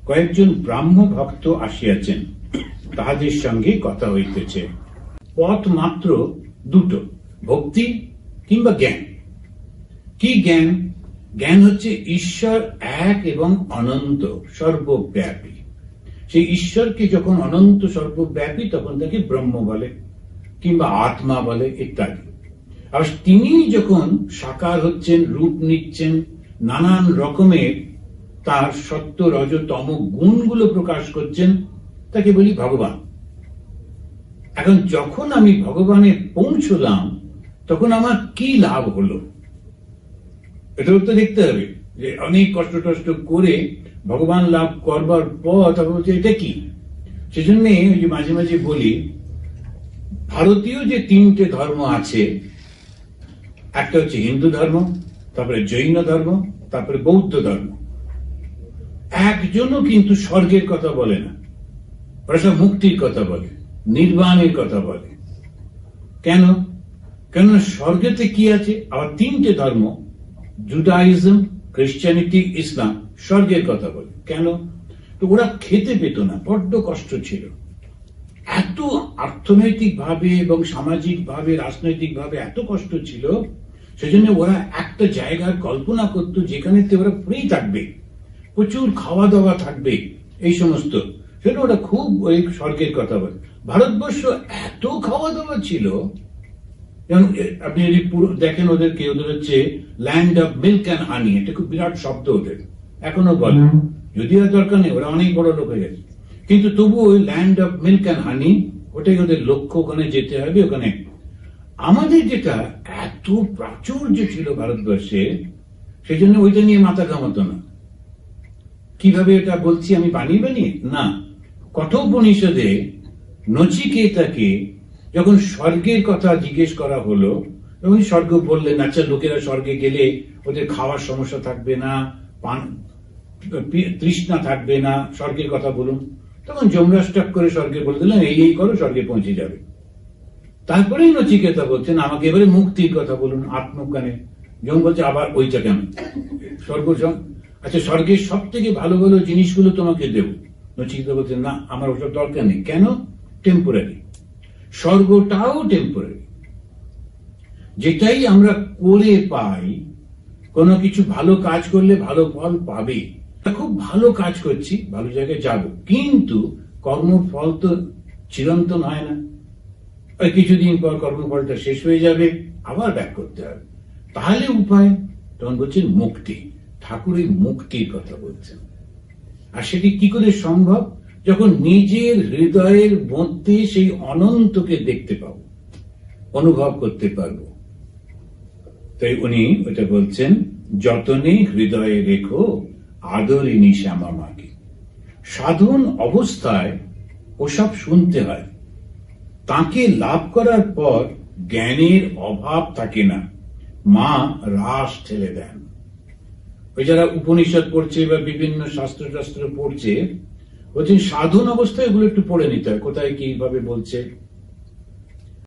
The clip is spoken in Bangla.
কয়েকজন ব্রাহ্ম ভক্ত আসিয়াছেন, তাহাদের সঙ্গে কথা হইতেছে। পথ মাত্র দুটো, ভক্তি কিংবা জ্ঞান। কি জ্ঞান? জ্ঞান হচ্ছে ঈশ্বর এক এবং অনন্ত, সর্বব্যাপী। সেই ঈশ্বরকে যখন অনন্ত সর্বব্যাপী, তখন তাকে ব্রহ্ম বলে কিংবা আত্মা বলে ইত্যাদি। আর তিনি যখন সাকার হচ্ছেন, রূপ নিচ্ছেন, নানান রকমের তার সত্য রজ তম গুণগুলো প্রকাশ করছেন, তাকে বলি ভগবান। এখন যখন আমি ভগবানে পৌঁছলাম, তখন আমার কি লাভ হলো, এটাও তো দেখতে হবে। যে অনেক কষ্ট টষ্ট করে ভগবান লাভ করবার পর তারপর বলছে এটা কি। সেজন্য ওই যে মাঝে মাঝে বলি, ভারতীয় যে তিনটে ধর্ম আছে, একটা হচ্ছে হিন্দু ধর্ম, তারপরে জৈন ধর্ম, তারপরে বৌদ্ধ ধর্ম, একজনও কিন্তু স্বর্গের কথা বলে না। ওরা সব মুক্তির কথা বলে, নির্বাণের কথা বলে। কেন? কেননা স্বর্গেতে কি আছে? আবার তিনটে ধর্ম, জুডাইজম, খ্রিস্টানিটি, ইসলাম, স্বর্গের কথা বলে। কেন? তো ওরা খেতে পেত না, বড্ড কষ্ট ছিল। এত অর্থনৈতিক ভাবে এবং সামাজিক ভাবে, রাজনৈতিক ভাবে এত কষ্ট ছিল, সেজন্য ওরা একটা জায়গার কল্পনা করত যেখানে ওরা ফ্রি থাকবে, প্রচুর খাওয়া দাওয়া থাকবে, এই সমস্ত। সেটা ওরা খুব ওই স্বর্গের কথা বলে। ভারতবর্ষ এত খাওয়া দাওয়া ছিল, যেমন আপনি যদি দেখেন ওদেরকে, ওদের হচ্ছে land of milk and honey, এটা খুব বিরাট শব্দ ওদের, এখনো বলে। যদিও দরকার নেই, ওরা অনেক বড় লোক হয়ে গেছে, কিন্তু তবু ওই land of milk and honey, ওটাই ওদের লক্ষ্য, ওখানে যেতে হবে। ওখানে আমাদের যেটা এত প্রাচুর্য ছিল ভারতবর্ষে, সেই জন্য ওইটা নিয়ে মাথা ঘামাতো না। কিভাবে এটা বলছি আমি বানিয়ে বানিয়ে না, কঠোপনিষদে নচিকেতাকে যখন স্বর্গের কথা জিজ্ঞেস করা হলো, তখন স্বর্গ বললেন, আচ্ছা লোকেরা স্বর্গে গেলে ওদের খাওয়ার সমস্যা থাকবে না, তৃষ্ণা থাকবে না, স্বর্গের কথা বলুন। তখন যমরাজ করে স্বর্গে বলে দিলেন, এই করো, স্বর্গে পৌঁছে যাবে। তারপরেই নচিকেতা বলছেন, আমাকে এবারে মুক্তির কথা বলুন, আত্মজ্ঞানে। যম বলছে, আবার ওইটা কেন? স্বর্গ, আচ্ছা স্বর্গের সব থেকে ভালো ভালো জিনিসগুলো তোমাকে দেব। নচিকেতা বলছেন, না, আমার ওসব দরকার নেই। কেন? টেম্পোরারি। স্বর্গটাও টেম্পোরারি। যেটাই আমরা করে পাই, কোনো কিছু ভালো কাজ করলে ভালো ফল পাবে। খুব ভালো কাজ করছি, ভালো জায়গায় যাব, কিন্তু কর্মফল তো চিরন্তন হয় না। ওই কিছুদিন পর কর্মফলটা শেষ হয়ে যাবে, আবার ব্যাক করতে হবে। তাহলে উপায়? তখন বলছেন মুক্তি। ঠাকুরের মুক্তির কথা বলছেন। আর সেটি কি করে সম্ভব? যখন নিজের হৃদয়ের মধ্যে সেই অনন্তকে দেখতে পাবো, অনুভব করতে পারবো। তাই উনি ওটা বলছেন, যতনে হৃদয়ে রেখো আদরিনী শ্যামা মাকে। সাধন অবস্থায় ওসব শুনতে হয়। তাকে লাভ করার পর জ্ঞানের অভাব থাকে না, মা রাস ঠেলে দেন। ওই যারা উপনিষদ পড়ছে বা বিভিন্ন শাস্ত্র টাস্ত্র পড়ছে, বলছেন সাধন অবস্থায় এগুলো একটু পড়ে নিতে হয়, কোথায় কিভাবে বলছে।